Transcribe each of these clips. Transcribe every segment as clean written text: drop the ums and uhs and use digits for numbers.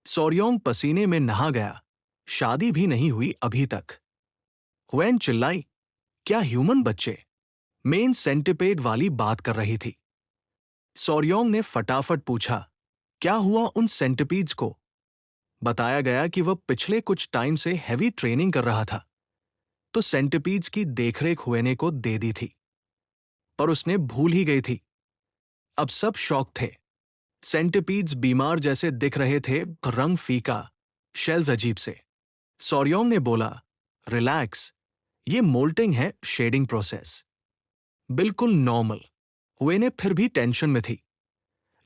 सोर्योंग पसीने में नहा गया। शादी भी नहीं हुई अभी तक। हुएन चिल्लाई, क्या ह्यूमन बच्चे? मेन सेंटिपेड वाली बात कर रही थी। सोर्योंग ने फटाफट पूछा, क्या हुआ उन सेंटिपीड्स को? बताया गया कि वह पिछले कुछ टाइम से हैवी ट्रेनिंग कर रहा था, तो सेंटिपीड्स की देखरेख हुएने को दे दी थी। पर उसने भूल ही गई थी। अब सब शौक थे। सेंटिपीड्स बीमार जैसे दिख रहे थे, रंग फीका, शेल्स अजीब से। सोर्योंग ने बोला, रिलैक्स, ये मोल्टिंग है, शेडिंग प्रोसेस। बिल्कुल नॉर्मल। हुएने फिर भी टेंशन में थी।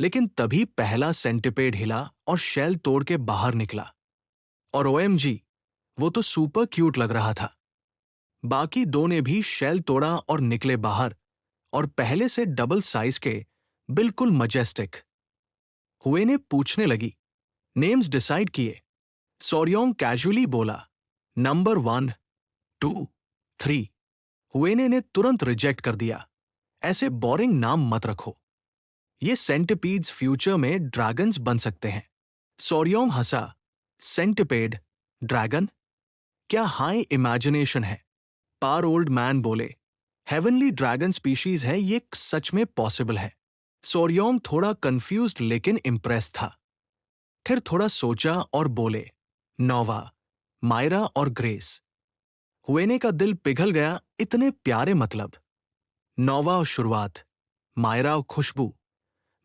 लेकिन तभी पहला सेंटिपेड हिला और शेल तोड़ के बाहर निकला। और ओएमजी, वो तो सुपर क्यूट लग रहा था। बाकी दो ने भी शेल तोड़ा और निकले बाहर, और पहले से डबल साइज के, बिल्कुल मजेस्टिक। हुएने पूछने लगी, नेम्स डिसाइड किए? सोर्योंग कैजुअली बोला, नंबर 1, 2, 3। हुएने ने तुरंत रिजेक्ट कर दिया, ऐसे बोरिंग नाम मत रखो। ये सेंटिपीड्स फ्यूचर में ड्रैगन्स बन सकते हैं। सोर्योंग हंसा, सेंटिपेड, ड्रैगन? क्या हाई इमेजिनेशन है। पार ओल्ड मैन बोले, हेवनली ड्रैगन स्पीशीज है, ये सच में पॉसिबल है। सोर्योंग थोड़ा कंफ्यूज्ड लेकिन इंप्रेस था। फिर थोड़ा सोचा और बोले, नोवा, मायरा और ग्रेस। हुएने का दिल पिघल गया, इतने प्यारे मतलब। नोवा शुरुआत, मायरा खुशबू,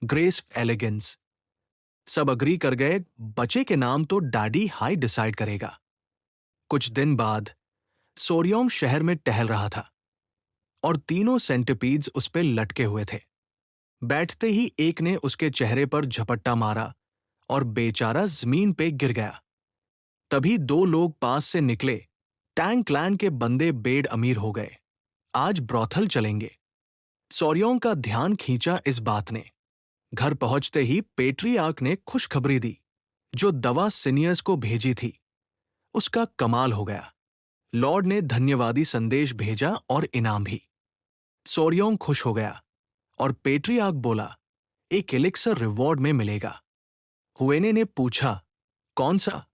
ग्रेस एलिगेंस। सब अग्री कर गए, बच्चे के नाम तो डैडी हाई डिसाइड करेगा। कुछ दिन बाद सोर्योंग शहर में टहल रहा था और तीनों सेंटिपीड्स उस पे लटके हुए थे। बैठते ही एक ने उसके चेहरे पर झपट्टा मारा और बेचारा जमीन पे गिर गया। तभी दो लोग पास से निकले। टैंग क्लैन के बंदे बेड अमीर हो गए, आज ब्रॉथल चलेंगे। सोर्योंग का ध्यान खींचा इस बात ने। घर पहुंचते ही पेट्रियार्क ने खुशखबरी दी। जो दवा सीनियर्स को भेजी थी, उसका कमाल हो गया। लॉर्ड ने धन्यवादी संदेश भेजा और इनाम भी। सोर्योंग खुश हो गया और पेट्रियार्क बोला, एक एलिक्सर रिवॉर्ड में मिलेगा। हुएने ने पूछा, कौन सा?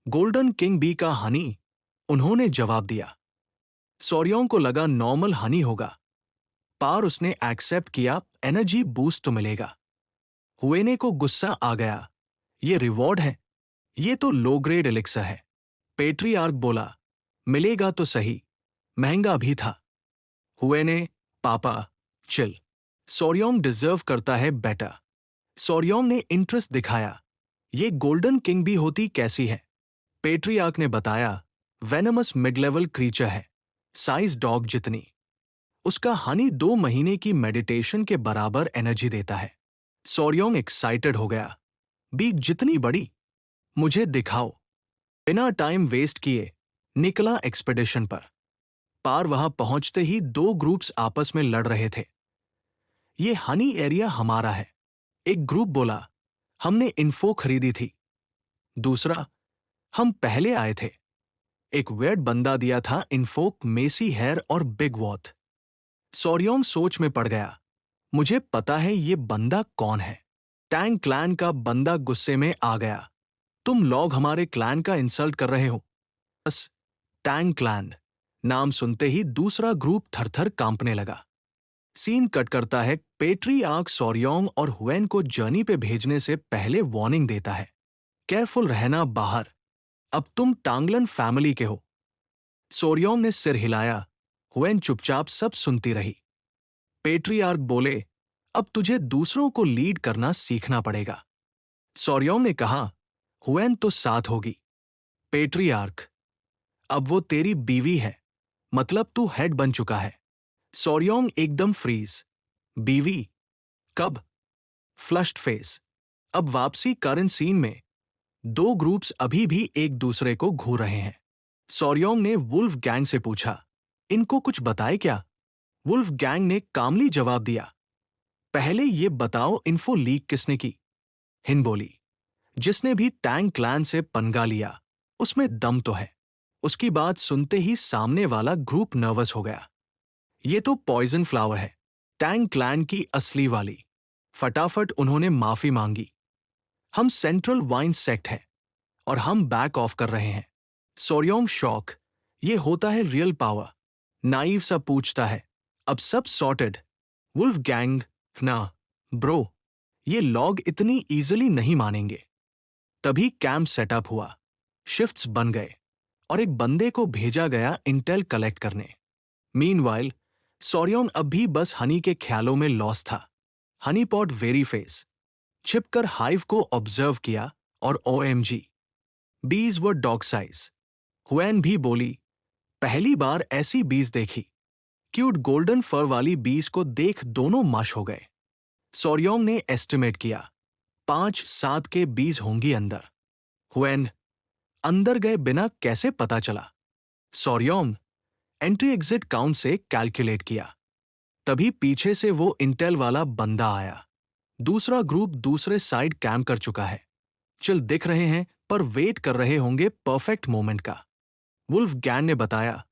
गोल्डन किंग बी का हनी, उन्होंने जवाब दिया। सोर्योंग को लगा नॉर्मल हनी होगा, पर उसने एक्सेप्ट किया, एनर्जी बूस्ट तो मिलेगा। हुएने को गुस्सा आ गया, ये रिवॉर्ड है, ये तो लो ग्रेड एलिक्सर है। पेट्रियार्क बोला, मिलेगा तो सही, महंगा भी था। हुएने, पापा, चिल। सोर्योंग डिजर्व करता है बेटर। सोर्योंग ने इंटरेस्ट दिखाया, ये गोल्डन किंग भी होती कैसी है? पेट्रियार्क ने बताया, वेनमस मिड लेवल क्रीचर है, साइज डॉग जितनी। उसका हनी 2 महीने की मेडिटेशन के बराबर एनर्जी देता है। सोर्योंग एक्साइटेड हो गया, बीक जितनी बड़ी, मुझे दिखाओ। बिना टाइम वेस्ट किए निकला एक्सपेडिशन पर। पार वहां पहुंचते ही 2 ग्रुप्स आपस में लड़ रहे थे। ये हनी एरिया हमारा है, एक ग्रुप बोला, हमने इन्फो खरीदी थी। दूसरा, हम पहले आए थे। एक वेट बंदा दिया था इन्फो, मेसी हेयर और बिग वॉथ। सोर्योंग सोच में पड़ गया, मुझे पता है ये बंदा कौन है। टैंग क्लैन का बंदा गुस्से में आ गया, तुम लोग हमारे क्लैन का इंसल्ट कर रहे हो। बस, टैंग क्लैन नाम सुनते ही दूसरा ग्रुप थरथर कांपने लगा। सीन कट करता है, पेट्रियार्क सोर्योंग और हुएन को जर्नी पे भेजने से पहले वार्निंग देता है, केयरफुल रहना बाहर, अब तुम टांगलन फैमिली के हो। सोर्योंग ने सिर हिलाया, हुएन चुपचाप सब सुनती रही। पेट्रियार्क बोले, अब तुझे दूसरों को लीड करना सीखना पड़ेगा। सोर्योंग ने कहा, हुएन तो साथ होगी। पेट्रियार्क, अब वो तेरी बीवी है, मतलब तू हेड बन चुका है। सोर्योंग एकदम फ्रीज, बीवी? कब? Flushed face. अब वापसी करंट सीन में 2 ग्रुप्स अभी भी एक दूसरे को घूर रहे हैं। सोर्योंग ने वुल्फ गैंग से पूछा, इनको कुछ बताए क्या? वुल्फ गैंग ने कामली जवाब दिया, पहले ये बताओ इन्फो लीक किसने की? हिन बोली, जिसने भी टैंग क्लैन से पंगा लिया, उसमें दम तो है। उसकी बात सुनते ही सामने वाला ग्रुप नर्वस हो गया। ये तो पॉइजन फ्लावर है, टैंग क्लैन की असली वाली। फटाफट उन्होंने माफी मांगी। हम सेंट्रल वाइन सेक्ट है, और हम बैक ऑफ कर रहे हैं। सोर्योंग शॉक, ये होता है रियल पावर। नाइव सा पूछता है, अब सब सॉर्टेड? वुल्फ गैंग, ना ब्रो, ये लॉग इतनी इजीली नहीं मानेंगे। तभी कैंप सेटअप हुआ, शिफ्ट्स बन गए और एक बंदे को भेजा गया इंटेल कलेक्ट करने। मीनवाइल सोर्योंग अब भी बस हनी के ख्यालों में लॉस था। हनी पॉट वेरी फेस छिपकर हाइव को ऑब्जर्व किया और ओएमजी, बीज वर डॉग साइज। हुएन भी बोली, पहली बार ऐसी बीज देखी। क्यूट गोल्डन फर वाली बीज को देख दोनों मश हो गए। सोर्योंग ने एस्टिमेट किया, 5-7 के बीज होंगी अंदर। हुएन, अंदर गए बिना कैसे पता चला? सोर्योंग, एंट्री एग्जिट काउंट से कैलकुलेट किया। तभी पीछे से वो इंटेल वाला बंदा आया। दूसरा ग्रुप दूसरे साइड कैंप कर चुका है। चिल दिख रहे हैं पर वेट कर रहे होंगे परफेक्ट मोमेंट का। वुल्फ गैंग ने बताया,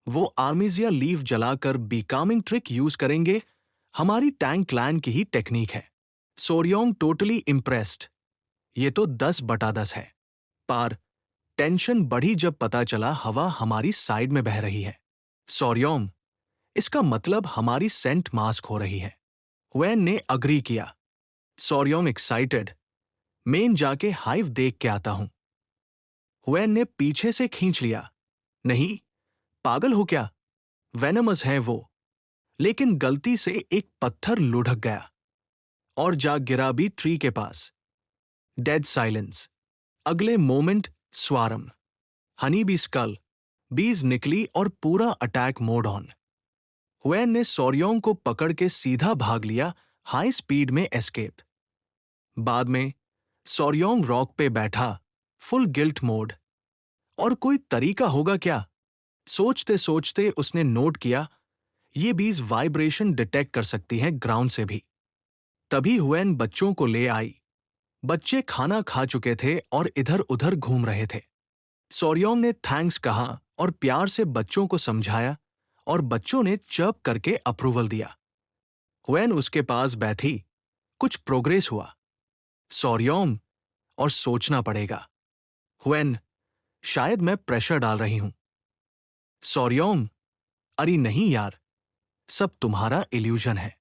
वो आर्मीजिया लीव जलाकर बीकामिंग ट्रिक यूज करेंगे। हमारी टैंक क्लैन की ही टेक्निक है। सोर्योंग टोटली इम्प्रेस्ड। ये तो 10/10 है। पर टेंशन बढ़ी जब पता चला हवा हमारी साइड में बह रही है। सोर्योंग, इसका मतलब हमारी सेंट मास्क हो रही है। वैन ने अग्री किया। सोर्योंग एक्साइटेड, मेन जाके हाइव देख के आता हूं। वैन ने पीछे से खींच लिया, नहीं, पागल हो क्या? वेनमस है वो। लेकिन गलती से एक पत्थर लुढ़क गया और जा गिरा भी ट्री के पास। Dead silence. अगले moment swarm, honey bee skull, bees निकली और पूरा अटैक मोड ऑन। वैन ने सोर्योंग को पकड़ के सीधा भाग लिया, हाई स्पीड में एस्केप। बाद में सोर्योंग रॉक पे बैठा, फुल गिल्ट मोड। और कोई तरीका होगा क्या? सोचते सोचते उसने नोट किया, ये बीज वाइब्रेशन डिटेक्ट कर सकती हैं ग्राउंड से भी। तभी हुएन बच्चों को ले आई। बच्चे खाना खा चुके थे और इधर उधर घूम रहे थे। सोर्योंग ने थैंक्स कहा और प्यार से बच्चों को समझाया और बच्चों ने चर्प करके अप्रूवल दिया। हुएन उसके पास बैठी, कुछ प्रोग्रेस हुआ? सोर्योंग, और सोचना पड़ेगा। हुएन, शायद मैं प्रेशर डाल रही हूं। सोर्योंग, अरे नहीं यार, सब तुम्हारा इल्यूजन है।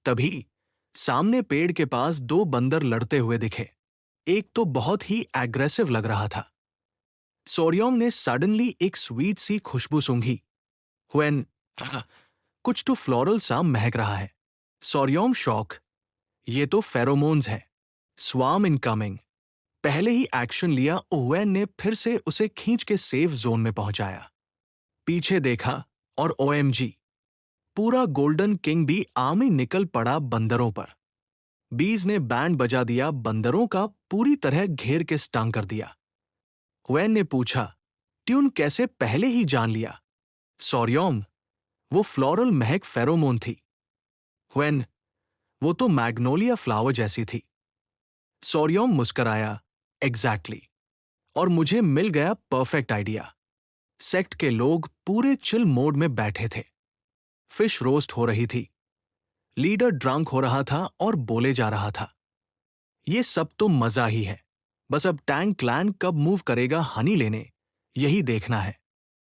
तभी सामने पेड़ के पास 2 बंदर लड़ते हुए दिखे। एक तो बहुत ही एग्रेसिव लग रहा था। सोर्योंग ने सडनली एक स्वीट सी खुशबू सूंघी। व्हेन कुछ तो फ्लोरल सा महक रहा है। सोर्योंग शॉक, ये तो फेरोमोन्स है। Swarm incoming. पहले ही एक्शन लिया, ओवेन ने फिर से उसे खींच के सेफ जोन में पहुंचाया। पीछे देखा और ओएमजी, पूरा गोल्डन किंग भी आम ही निकल पड़ा बंदरों पर। बीज ने बैंड बजा दिया, बंदरों का पूरी तरह घेर के स्टंग कर दिया। वैन ने पूछा, ट्यून कैसे पहले ही जान लिया? सोर्योंग, वो फ्लोरल महक फेरोमोन थी। वैन, वो तो मैग्नोलिया फ्लावर जैसी थी। सोर्योंग मुस्कराया, एग्जैक्टली। और मुझे मिल गया परफेक्ट आइडिया। सेक्ट के लोग पूरे चिल मोड में बैठे थे। फिश रोस्ट हो रही थी। लीडर ड्रंक हो रहा था और बोले जा रहा था, ये सब तो मजा ही है। बस अब टैंक क्लैन कब मूव करेगा हनी लेने, यही देखना है।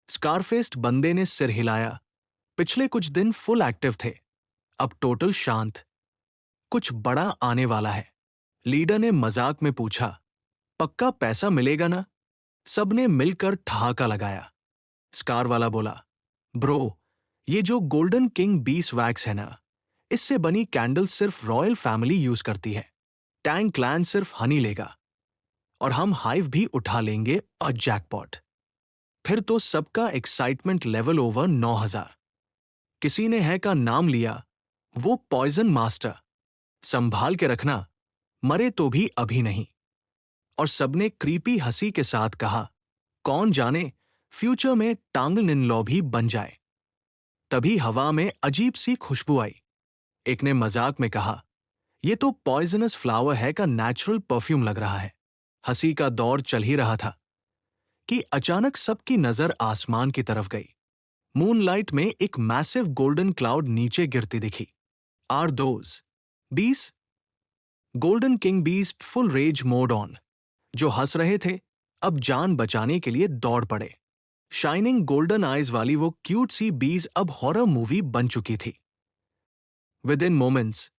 स्कारफेस्ट बंदे ने सिर हिलाया। पिछले कुछ दिन फुल एक्टिव थे, अब टोटल शांत। कुछ बड़ा आने वाला है। लीडर ने मजाक में पूछा, पक्का पैसा मिलेगा ना? सबने मिलकर ठहाका लगाया। स्कार वाला बोला, ब्रो, ये जो गोल्डन किंग बीस वैक्स है ना, इससे बनी कैंडल सिर्फ रॉयल फैमिली यूज करती है। टैंक क्लैन सिर्फ हनी लेगा और हम हाइव भी उठा लेंगे और जैकपॉट। फिर तो सबका एक्साइटमेंट लेवल ओवर 9000। किसी ने है का नाम लिया, वो पॉइजन मास्टर। संभाल के रखना, मरे तो भी अभी नहीं। और सबने क्रीपी हंसी के साथ कहा, कौन जाने फ्यूचर में टांगल इन लॉ भी बन जाए। तभी हवा में अजीब सी खुशबू आई। एक ने मजाक में कहा, ये तो पॉइजनस फ्लावर है का नेचुरल परफ्यूम लग रहा है। हंसी का दौर चल ही रहा था कि अचानक सबकी नजर आसमान की तरफ गई। मूनलाइट में एक मैसिव गोल्डन क्लाउड नीचे गिरती दिखी। आर दोज बीस? गोल्डन किंग बीस फुल रेज मोड ऑन। जो हंस रहे थे अब जान बचाने के लिए दौड़ पड़े। शाइनिंग गोल्डन आइज वाली वो क्यूट सी बीज अब हॉरर मूवी बन चुकी थी। विद इन मोमेंट्स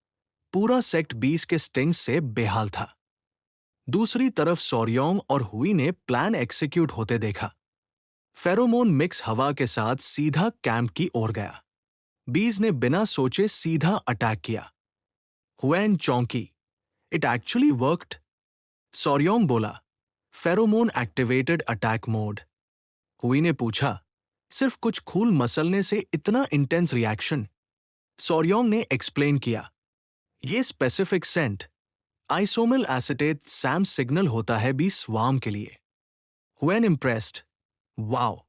पूरा सेक्ट बीस के स्टिंग से बेहाल था। दूसरी तरफ सौर्योंग और हुई ने प्लान एग्जीक्यूट होते देखा। फेरोमोन मिक्स हवा के साथ सीधा कैंप की ओर गया। बीज ने बिना सोचे सीधा अटैक किया। हुएन चौंकी। It actually worked. सौर्योंग बोला, फेरोमोन एक्टिवेटेड अटैक मोड। हुई ने पूछा, सिर्फ कुछ खून मसलने से इतना इंटेंस रिएक्शन? सौर्योंग ने एक्सप्लेन किया, ये specific scent isoamyl acetate same signal होता है बी स्वाम के लिए। हुएन इम्प्रेस्ड, वाओ,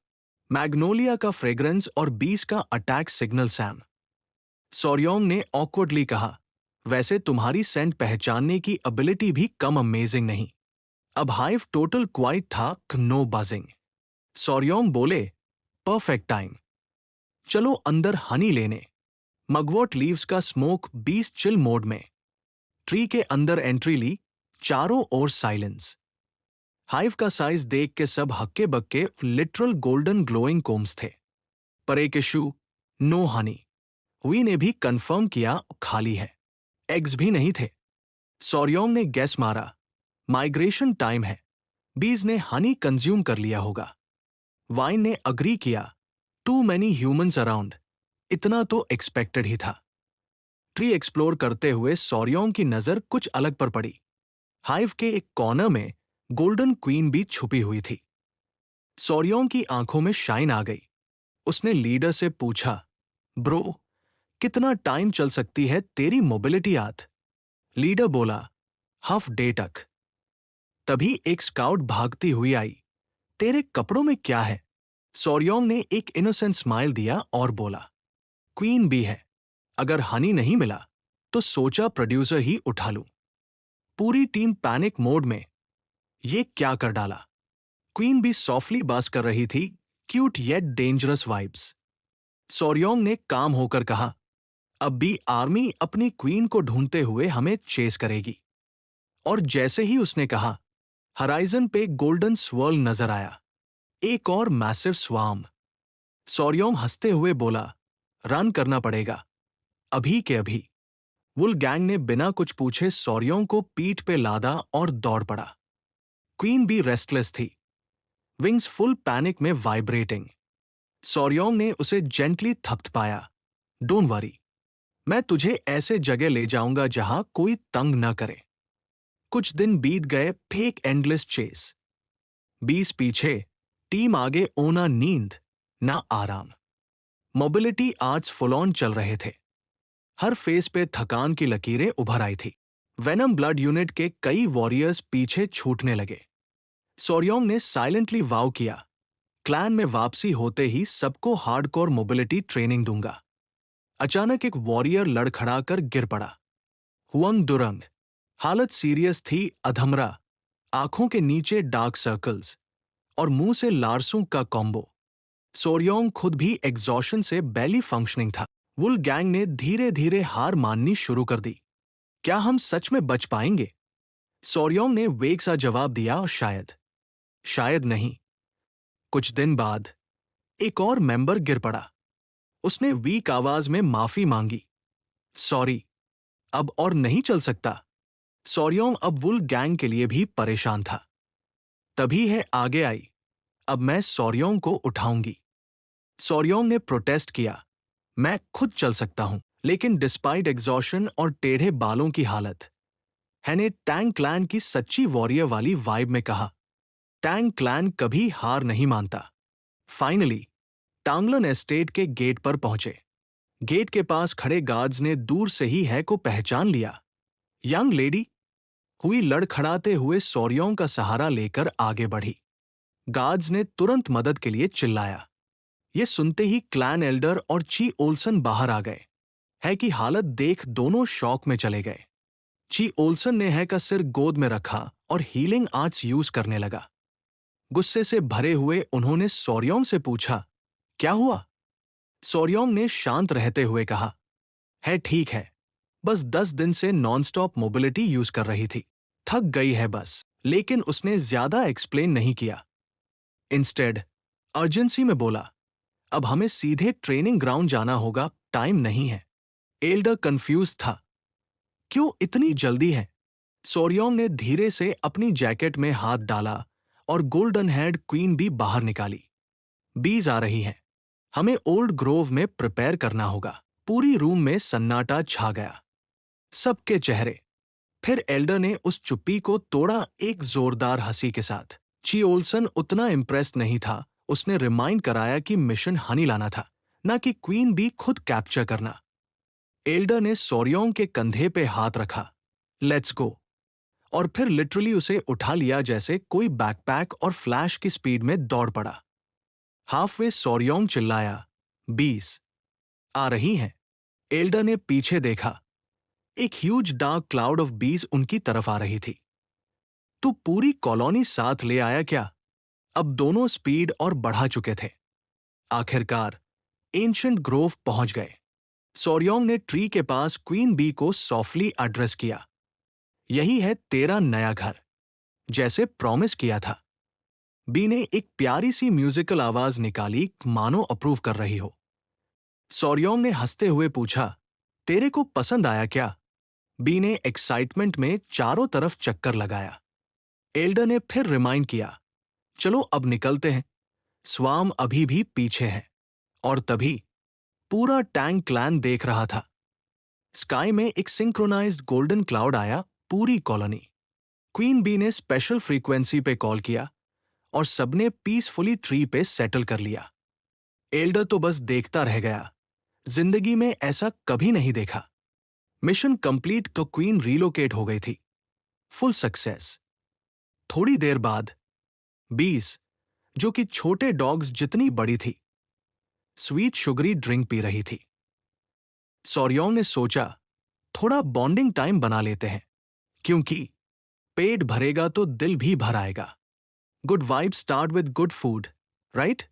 मैग्नोलिया का फ्रेग्रेंस और बीस का अटैक सिग्नल सैम। सौर्योंग ने ऑकवर्डली कहा, वैसे तुम्हारी सेंट पहचानने की एबिलिटी भी कम अमेजिंग नहीं। अब हाइव टोटल क्वाइट था, नो बजिंग। सौर्योंग बोले, परफेक्ट टाइम। चलो अंदर हनी लेने। मगवॉट लीव्स का स्मोक 20 चिल मोड में। ट्री के अंदर एंट्री ली, चारों ओर साइलेंस। हाइव का साइज देख के सब हक्के बक्के लिटरल गोल्डन ग्लोइंग कोम्स थे। पर एक इशू, नो हनी। हुई ने भी कंफर्म किया, खाली है। एग्स भी नहीं थे। सौर्योंग ने गैस मारा, माइग्रेशन टाइम है, बीज ने हनी कंज्यूम कर लिया होगा। वाइन ने अग्री किया, टू मैनी ह्यूमंस अराउंड, इतना तो एक्सपेक्टेड ही था। ट्री एक्सप्लोर करते हुए सौर्योंग की नजर कुछ अलग पर पड़ी। हाइव के एक कॉर्नर में गोल्डन क्वीन भी छुपी हुई थी। सौर्योंग की आंखों में शाइन आ गई। उसने लीडर से पूछा, ब्रो, कितना टाइम चल सकती है तेरी मोबिलिटी आत? लीडर बोला, हाफ डे तक। तभी एक स्काउट भागती हुई आई, तेरे कपड़ों में क्या है? सौर्योंग ने एक इनोसेंट स्माइल दिया और बोला, क्वीन भी है, अगर हनी नहीं मिला तो सोचा प्रोड्यूसर ही उठा लूं। पूरी टीम पैनिक मोड में, ये क्या कर डाला? क्वीन भी सॉफ्टली बास कर रही थी, क्यूट येट डेंजरस वाइब्स। सौर्योंग ने काम होकर कहा, अब भी आर्मी अपनी क्वीन को ढूंढते हुए हमें चेस करेगी। और जैसे ही उसने कहा, हराइजन पे गोल्डन स्वर्ल नजर आया, एक और मैसिव स्वार्म। सौर्योंग हंसते हुए बोला, रन करना पड़ेगा, अभी के अभी। वुल गैंग ने बिना कुछ पूछे सौर्योंग को पीठ पे लादा और दौड़ पड़ा। क्वीन भी रेस्टलेस थी, विंग्स फुल पैनिक में वाइब्रेटिंग। सौर्योंग ने उसे जेंटली थपथपाया, डोंट वरी, मैं तुझे ऐसे जगह ले जाऊंगा जहां कोई तंग न करे। कुछ दिन बीत गए, फेक एंडलेस चेस। 20 पीछे, टीम आगे, ओना नींद ना आराम। मोबिलिटी आज फुल ऑन चल रहे थे। हर फेस पे थकान की लकीरें उभर आई थी। वेनम ब्लड यूनिट के कई वॉरियर्स पीछे छूटने लगे। सौर्योंग ने साइलेंटली वाव किया, क्लैन में वापसी होते ही सबको हार्डकोर मोबिलिटी ट्रेनिंग दूंगा। अचानक एक वॉरियर लड़खड़ाकर गिर पड़ा। हुअंग दुरंग। हालत सीरियस थी, अधमरा, आंखों के नीचे डार्क सर्कल्स और मुंह से लारसूं का कॉम्बो। सौर्योंग खुद भी एग्जॉशन से बैली फंक्शनिंग था। वुल गैंग ने धीरे धीरे हार माननी शुरू कर दी। क्या हम सच में बच पाएंगे? सौर्योंग ने वेग सा जवाब दिया, और शायद, शायद नहीं। कुछ दिन बाद एक और मेंबर गिर पड़ा। उसने वीक आवाज में माफी मांगी, सॉरी, अब और नहीं चल सकता। सौर्योंग अब वुल गैंग के लिए भी परेशान था। तभी है आगे आई, अब मैं सौर्योंग को उठाऊंगी। सौर्योंग ने प्रोटेस्ट किया, मैं खुद चल सकता हूं। लेकिन डिस्पाइट एग्जॉशन और टेढ़े बालों की हालत, हैने टैंग क्लैन की सच्ची वॉरियर वाली वाइब में कहा, टैंग क्लैन कभी हार नहीं मानता। फाइनली टांगलन एस्टेट के गेट पर पहुंचे। गेट के पास खड़े गार्ड्स ने दूर से ही है को पहचान लिया। यंग लेडी, हुई लड़खड़ाते हुए सौर्योंग का सहारा लेकर आगे बढ़ी। गार्ड्स ने तुरंत मदद के लिए चिल्लाया। ये सुनते ही क्लैन एल्डर और ची ओल्सन बाहर आ गए। है की हालत देख दोनों शॉक में चले गए। ची ओल्सन ने है का सिर गोद में रखा और हीलिंग आर्ट्स यूज करने लगा। गुस्से से भरे हुए उन्होंने सौर्योंग से पूछा, क्या हुआ? सौर्योंग ने शांत रहते हुए कहा, है ठीक है, बस 10 दिन से नॉनस्टॉप मोबिलिटी यूज कर रही थी, थक गई है बस। लेकिन उसने ज्यादा एक्सप्लेन नहीं किया। इंस्टेड अर्जेंसी में बोला, अब हमें सीधे ट्रेनिंग ग्राउंड जाना होगा, टाइम नहीं है। एल्डर कंफ्यूज था। क्यों इतनी जल्दी है? सोरियोंग ने धीरे से अपनी जैकेट में हाथ डाला और गोल्डन हेड क्वीन भी बाहर निकाली। बीज आ रही हैं। हमें ओल्ड ग्रोव में प्रिपेयर करना होगा। पूरी रूम में सन्नाटा छा गया। सबके चेहरे। फिर एल्डर ने उस चुप्पी को तोड़ा एक जोरदार हंसी के साथ। ची ओल्सन उतना इम्प्रेस्ड नहीं था। उसने रिमाइंड कराया कि मिशन हनी लाना था, ना कि क्वीन भी खुद कैप्चर करना। एल्डर ने सोरियोंग के कंधे पे हाथ रखा। Let's go. और फिर लिटरली उसे उठा लिया जैसे कोई बैकपैक और फ्लैश की स्पीड में दौड़ पड़ा। हाफवे सोरियोंग चिल्लाया, 20 आ रही हैं। एल्डर ने पीछे देखा। एक ह्यूज डार्क क्लाउड ऑफ बीज उनकी तरफ आ रही थी। तो पूरी कॉलोनी साथ ले आया क्या? अब दोनों स्पीड और बढ़ा चुके थे। आखिरकार एंशंट ग्रोव पहुंच गए। सोरियोंग ने ट्री के पास क्वीन बी को सॉफ्टली एड्रेस किया। यही है तेरा नया घर, जैसे प्रॉमिस किया था। बी ने एक प्यारी सी म्यूजिकल आवाज निकाली, मानो अप्रूव कर रही हो। सोरियोंग ने हंसते हुए पूछा, तेरे को पसंद आया क्या? बी ने एक्साइटमेंट में चारों तरफ चक्कर लगाया। एल्डर ने फिर रिमाइंड किया, चलो अब निकलते हैं। स्वाम अभी भी पीछे है। और तभी पूरा टैंक क्लैन देख रहा था। स्काई में एक सिंक्रोनाइज्ड गोल्डन क्लाउड आया। पूरी कॉलोनी। क्वीन बी ने स्पेशल फ्रीक्वेंसी पे कॉल किया और सबने पीसफुली ट्री पे सेटल कर लिया। एल्डर तो बस देखता रह गया। जिंदगी में ऐसा कभी नहीं देखा। मिशन कंप्लीट तो क्वीन रीलोकेट हो गई थी। Full success. थोड़ी देर बाद 20, जो कि छोटे डॉग्स जितनी बड़ी थी, स्वीट शुगरी ड्रिंक पी रही थी। सोरियोंग ने सोचा, थोड़ा बॉन्डिंग टाइम बना लेते हैं, क्योंकि पेट भरेगा तो दिल भी भर आएगा। Good vibe start with good food, right?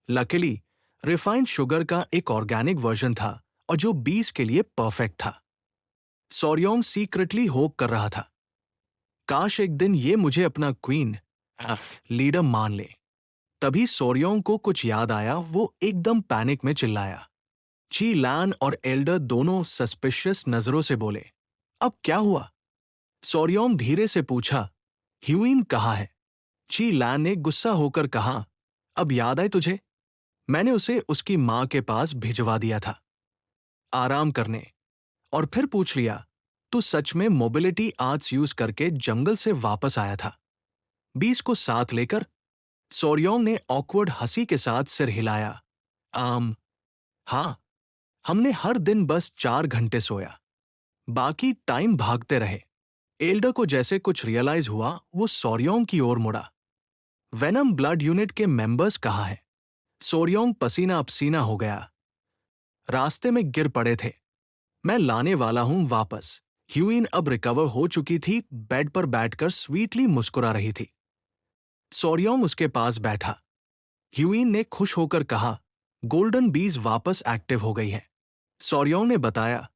Luckily refined sugar का एक ऑर्गेनिक वर्जन था और जो 20 के लिए परफेक्ट था। सोरियोंग सीक्रेटली होप कर रहा था, काश एक दिन ये मुझे अपना क्वीन लीडर मान ले। तभी सोरियोंग को कुछ याद आया। वो एकदम पैनिक में चिल्लाया। ची लैन और एल्डर दोनों सस्पिशियस नजरों से बोले, अब क्या हुआ? सोरियोंग धीरे से पूछा, ह्यूइन कहाँ है? ची लैन ने गुस्सा होकर कहा, अब याद आए तुझे? मैंने उसे उसकी मां के पास भिजवा दिया था, आराम करने। और फिर पूछ लिया, तू सच में मोबिलिटी आर्ट्स यूज करके जंगल से वापस आया था? 20 को साथ लेकर? सोरियोंग ने ऑकवर्ड हंसी के साथ सिर हिलाया। हाँ, हमने हर दिन बस 4 घंटे सोया, बाकी टाइम भागते रहे। एल्डर को जैसे कुछ रियलाइज हुआ। वो सोरियोंग की ओर मुड़ा। वेनम ब्लड यूनिट के मेंबर्स कहाँ हैं? सोरियोंग पसीना पसीना हो गया। रास्ते में गिर पड़े थे। मैं लाने वाला हूं वापस। ह्यूइन अब रिकवर हो चुकी थी, बेड पर बैठकर स्वीटली मुस्कुरा रही थी। सोरियोंग उसके पास बैठा। ह्यूइन ने खुश होकर कहा, गोल्डन बीज वापस एक्टिव हो गई हैं। सोरियोंग ने बताया,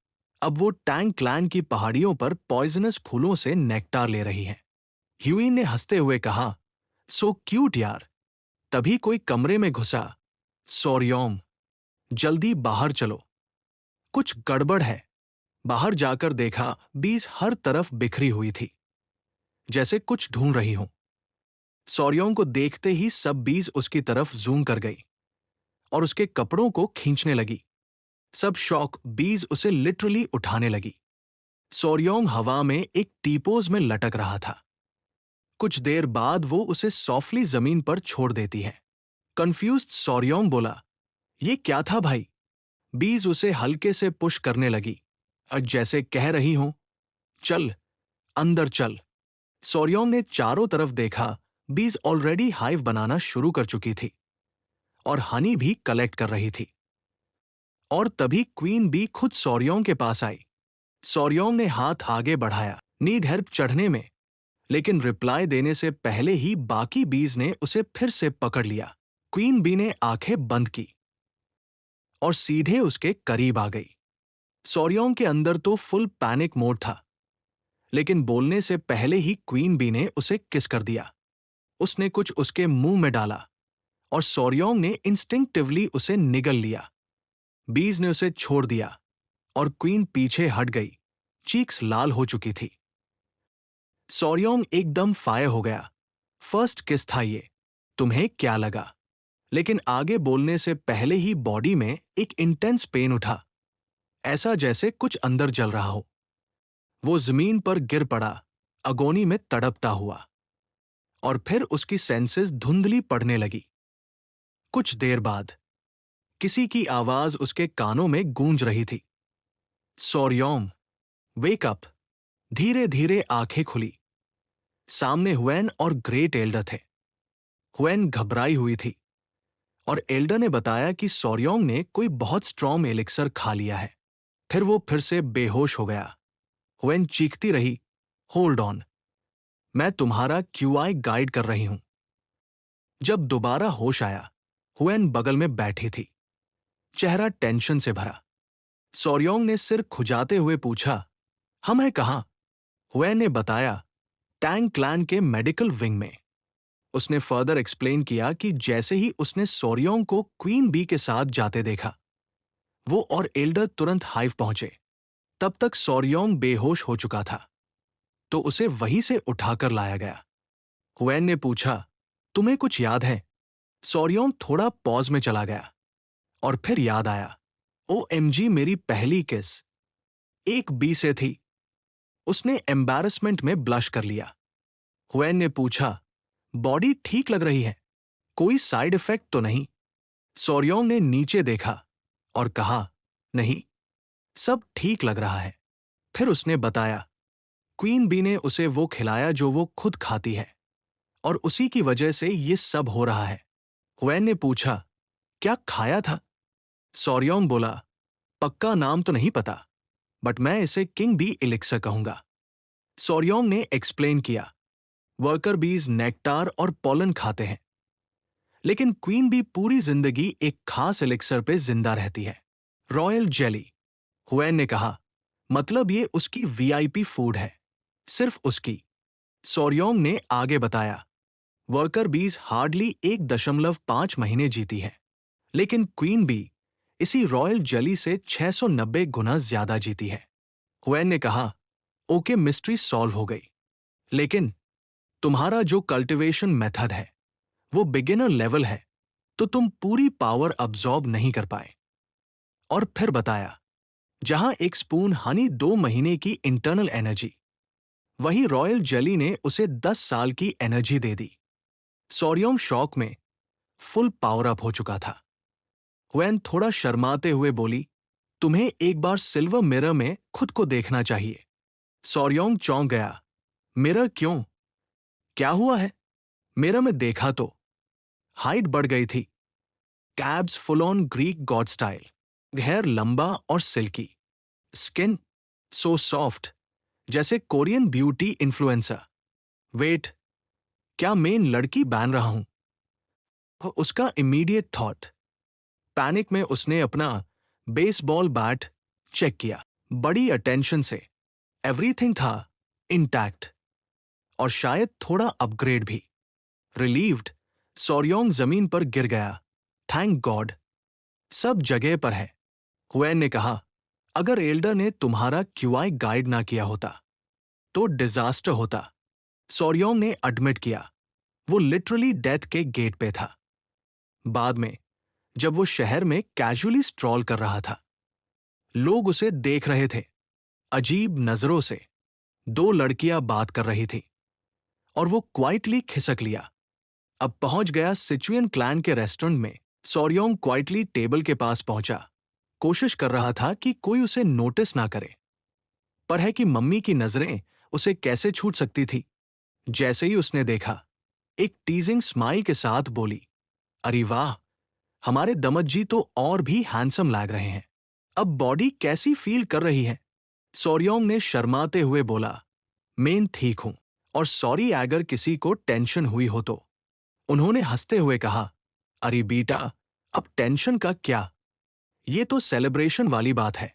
अब वो टैंक क्लैन की पहाड़ियों पर पॉइजनस फूलों से नेक्टार ले रही हैं। ह्यूइन ने हंसते हुए कहा, सो क्यूट यार। तभी कोई कमरे में घुसा। सोरियोंग, जल्दी बाहर चलो, कुछ गड़बड़ है। बाहर जाकर देखा, बीज हर तरफ बिखरी हुई थी, जैसे कुछ ढूंढ रही हूं। सोरियोंग को देखते ही सब बीज उसकी तरफ जूम कर गई और उसके कपड़ों को खींचने लगी। सब शौक बीज उसे लिटरली उठाने लगी। सोरियोंग हवा में एक टीपोज में लटक रहा था। कुछ देर बाद वो उसे सॉफ्टली जमीन पर छोड़ देती है। कंफ्यूज्ड सोरियोंग बोला, ये क्या था भाई? बीज उसे हल्के से पुश करने लगी, जैसे कह रही हो, चल, अंदर चल। सोरियोंग ने चारों तरफ देखा। बीज ऑलरेडी हाइव बनाना शुरू कर चुकी थी और हनी भी कलेक्ट कर रही थी। और तभी क्वीन बी खुद सोरियोंग के पास आई। सोरियोंग ने हाथ आगे बढ़ाया, नीड हेल्प चढ़ने में, लेकिन रिप्लाई देने से पहले ही बाकी बीज ने उसे फिर से पकड़ लिया। क्वीन बी ने आंखें बंद की और सीधे उसके करीब आ गई। सोरियोंग के अंदर तो फुल पैनिक मोड था, लेकिन बोलने से पहले ही क्वीन बी ने उसे किस कर दिया। उसने कुछ उसके मुंह में डाला और सौर्योंग ने इंस्टिंक्टिवली उसे निगल लिया। बीज ने उसे छोड़ दिया और क्वीन पीछे हट गई, चीक्स लाल हो चुकी थी। सौर्योंग एकदम फायर हो गया। फर्स्ट किस था ये, तुम्हें क्या लगा? लेकिन आगे बोलने से पहले ही बॉडी में एक इंटेंस पेन उठा, ऐसा जैसे कुछ अंदर जल रहा हो। वो जमीन पर गिर पड़ा, अगोनी में तड़पता हुआ, और फिर उसकी सेंसेस धुंधली पड़ने लगी। कुछ देर बाद किसी की आवाज उसके कानों में गूंज रही थी, सौर्योंग, वेक अप। धीरे धीरे आंखें खुली। सामने हुएन और ग्रेट एल्डर थे। हुएन घबराई हुई थी और एल्डर ने बताया कि सौर्योंग ने कोई बहुत स्ट्रॉन्ग एलिक्सर खा लिया है। फिर वो फिर से बेहोश हो गया। हुएन चीखती रही, होल्ड ऑन, मैं तुम्हारा क्यूआई गाइड कर रही हूं। जब दोबारा होश आया, हुएन बगल में बैठी थी, चेहरा टेंशन से भरा। सौर्योंग ने सिर खुजाते हुए पूछा, हम हैं कहां? हुएन ने बताया, टैंग क्लैन के मेडिकल विंग में। उसने फर्दर एक्सप्लेन किया कि जैसे ही उसने सौर्योंग को क्वीन बी के साथ जाते देखा, वो और एल्डर तुरंत हाइव पहुंचे। तब तक सौर्योंग बेहोश हो चुका था, तो उसे वहीं से उठाकर लाया गया। हुएन ने पूछा, तुम्हें कुछ याद है? सौर्योंग थोड़ा पॉज में चला गया और फिर याद आया, ओएमजी, मेरी पहली किस एक बी से थी। उसने एम्बैरसमेंट में ब्लश कर लिया। हुएन ने पूछा, बॉडी ठीक लग रही है, कोई साइड इफेक्ट तो नहीं? सौर्योंग ने नीचे देखा और कहा, नहीं, सब ठीक लग रहा है। फिर उसने बताया, क्वीन बी ने उसे वो खिलाया जो वो खुद खाती है, और उसी की वजह से ये सब हो रहा है। हुएन ने पूछा, क्या खाया था? सौर्योंग बोला, पक्का नाम तो नहीं पता, बट मैं इसे किंग बी एलिक्सर कहूंगा। सौर्योंग ने एक्सप्लेन किया, वर्कर बीज नेक्टार और पॉलन खाते हैं, लेकिन क्वीन बी पूरी जिंदगी एक खास एलिक्सर पे जिंदा रहती है, रॉयल जेली। हुएन ने कहा, मतलब ये उसकी वीआईपी फूड है, सिर्फ उसकी। सौर्योंग ने आगे बताया, वर्कर बीज हार्डली 1.5 महीने जीती है, लेकिन क्वीन बी इसी रॉयल जेली से 690 गुना ज्यादा जीती है। हुएन ने कहा, ओके, मिस्ट्री सॉल्व हो गई, लेकिन तुम्हारा जो कल्टीवेशन मेथड है वो बिगिनर लेवल है, तो तुम पूरी पावर अब्सॉर्ब नहीं कर पाए। और फिर बताया, जहां एक स्पून हनी 2 महीने की इंटरनल एनर्जी, वही रॉयल जेली ने उसे 10 साल की एनर्जी दे दी। सौर्योंग शॉक में फुल पावर अप हो चुका था। हुएन थोड़ा शर्माते हुए बोली, तुम्हें एक बार सिल्वर मिरर में खुद को देखना चाहिए। सौर्योंग चौंक गया, मिरर क्यों? क्या हुआ है? मिरर में देखा तो हाइट बढ़ गई थी, abs full on Greek god style, hair लंबा और सिल्की, स्किन सो सॉफ्ट जैसे कोरियन ब्यूटी इन्फ्लुएंसर। वेट, क्या मेन लड़की बन रहा हूं? उसका इमीडिएट थॉट। पैनिक में उसने अपना बेसबॉल बैट चेक किया, बड़ी अटेंशन से। एवरीथिंग था इंटैक्ट, और शायद थोड़ा अपग्रेड भी। रिलीव्ड, सौर्योंग जमीन पर गिर गया। थैंक गॉड, सब जगह पर है। हुएन ने कहा, अगर एल्डर ने तुम्हारा क्यूआई गाइड ना किया होता तो डिजास्टर होता। सौर्योंग ने एडमिट किया, वो लिटरली डेथ के गेट पे था। बाद में जब वो शहर में कैजुअली स्ट्रॉल कर रहा था, लोग उसे देख रहे थे अजीब नजरों से। 2 लड़कियां बात कर रही थी और वो क्वाइटली खिसक लिया। अब पहुंच गया सिचुएन क्लैन के रेस्टोरेंट में। सौर्योंग क्वाइटली टेबल के पास पहुंचा, कोशिश कर रहा था कि कोई उसे नोटिस ना करे, पर है कि मम्मी की नजरें उसे कैसे छूट सकती थी। जैसे ही उसने देखा, एक टीजिंग स्माइल के साथ बोली, अरे वाह, हमारे दमत जी तो और भी हैंडसम लग रहे हैं। अब बॉडी कैसी फील कर रही है? सौर्योंग ने शर्माते हुए बोला, मैं ठीक हूं, और सॉरी अगर किसी को टेंशन हुई हो तो। उन्होंने हंसते हुए कहा, अरे बेटा, अब टेंशन का क्या, ये तो सेलिब्रेशन वाली बात है।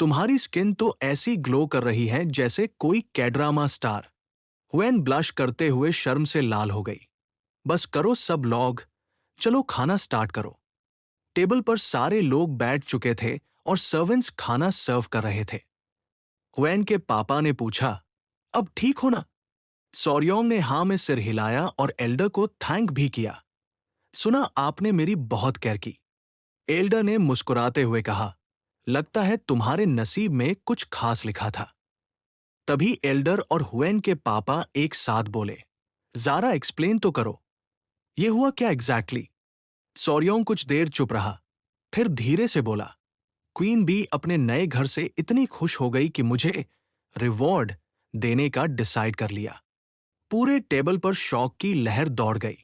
तुम्हारी स्किन तो ऐसी ग्लो कर रही है जैसे कोई कैड्रामा स्टार। हुएन ब्लश करते हुए शर्म से लाल हो गई। बस करो सब लोग, चलो खाना स्टार्ट करो। टेबल पर सारे लोग बैठ चुके थे और सर्वेंट्स खाना सर्व कर रहे थे। हुएन के पापा ने पूछा, अब ठीक हो ना? सॉर्योंग ने हाँ में सिर हिलाया और एल्डर को थैंक भी किया। सुना आपने मेरी बहुत केयर की। एल्डर ने मुस्कुराते हुए कहा, लगता है तुम्हारे नसीब में कुछ खास लिखा था। तभी एल्डर और हुएन के पापा एक साथ बोले, ज़ारा एक्सप्लेन तो करो, ये हुआ क्या एग्जैक्टली? सॉर्योंग कुछ देर चुप रहा, फिर धीरे से बोला, क्वीन बी अपने नए घर से इतनी खुश हो गई कि मुझे रिवॉर्ड देने का डिसाइड कर लिया। पूरे टेबल पर शौक की लहर दौड़ गई।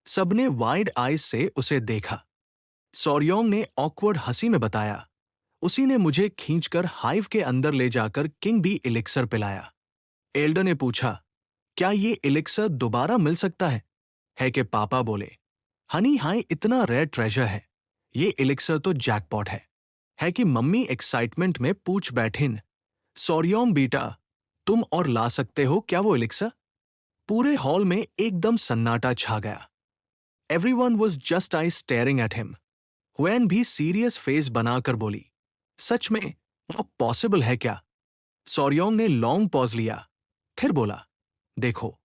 सबने वाइड आईज से उसे देखा। सॉर्योंग ने ऑकवर्ड हंसी में बताया, उसी ने मुझे खींचकर हाइव के अंदर ले जाकर किंग बी इलिक्सर पिलाया। एल्डर ने पूछा, क्या ये इलिक्सर दोबारा मिल सकता है? है कि पापा बोले, हनी हाई इतना रेयर ट्रेजर है, ये इलिक्सर तो जैकपॉट है। है कि मम्मी एक्साइटमेंट में पूछ बैठिन, सॉर्योंग बेटा, तुम और ला सकते हो क्या वो इलिक्सर? पूरे हॉल में एकदम सन्नाटा छा गया। Everyone was just I staring at him. When भी सीरियस फेस बनाकर बोली, सच में वो पॉसिबल है क्या? सॉर्योंग ने लॉन्ग पॉज लिया, फिर बोला, देखो,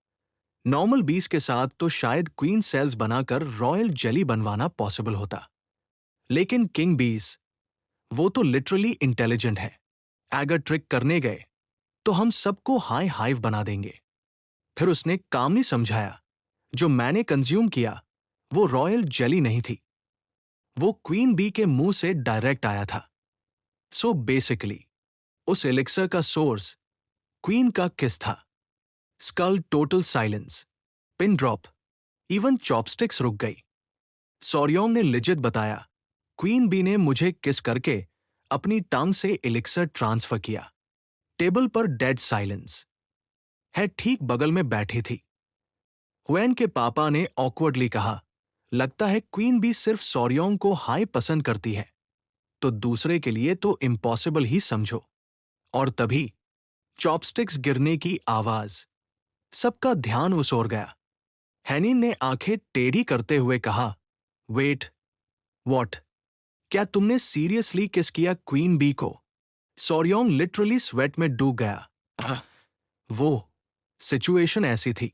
नॉर्मल बीस के साथ तो शायद क्वीन सेल्स बनाकर रॉयल जेली बनवाना पॉसिबल होता, लेकिन किंग बीस, वो तो लिटरली इंटेलिजेंट है। अगर ट्रिक करने गए तो हम सबको हाई हाइव बना देंगे। फिर उसने कामली समझाया, जो मैंने कंज्यूम किया वो रॉयल जेली नहीं थी, वो क्वीन बी के मुंह से डायरेक्ट आया था। सो बेसिकली उस एलिक्सर का सोर्स क्वीन का किस था। Skull total silence, pin drop, even chopsticks रुक गई। सॉर्योंग ने लिजिट बताया, क्वीन बी ने मुझे किस करके अपनी टंग से एलिक्सर ट्रांसफर किया। टेबल पर डेड साइलेंस। है ठीक बगल में बैठी थी। हुएन के पापा ने ऑकवर्डली कहा, लगता है क्वीन बी सिर्फ सॉर्योंग को हाई पसंद करती है, तो दूसरे के लिए तो इम्पॉसिबल ही समझो। और तभी चॉपस्टिक्स गिरने की आवाज। सबका ध्यान उस ओर गया। हैनिन ने आंखें टेढ़ी करते हुए कहा, वेट, वॉट? क्या तुमने सीरियसली किस किया क्वीन बी को? सॉर्योंग लिटरली स्वेट में डूब गया। वो सिचुएशन ऐसी थी,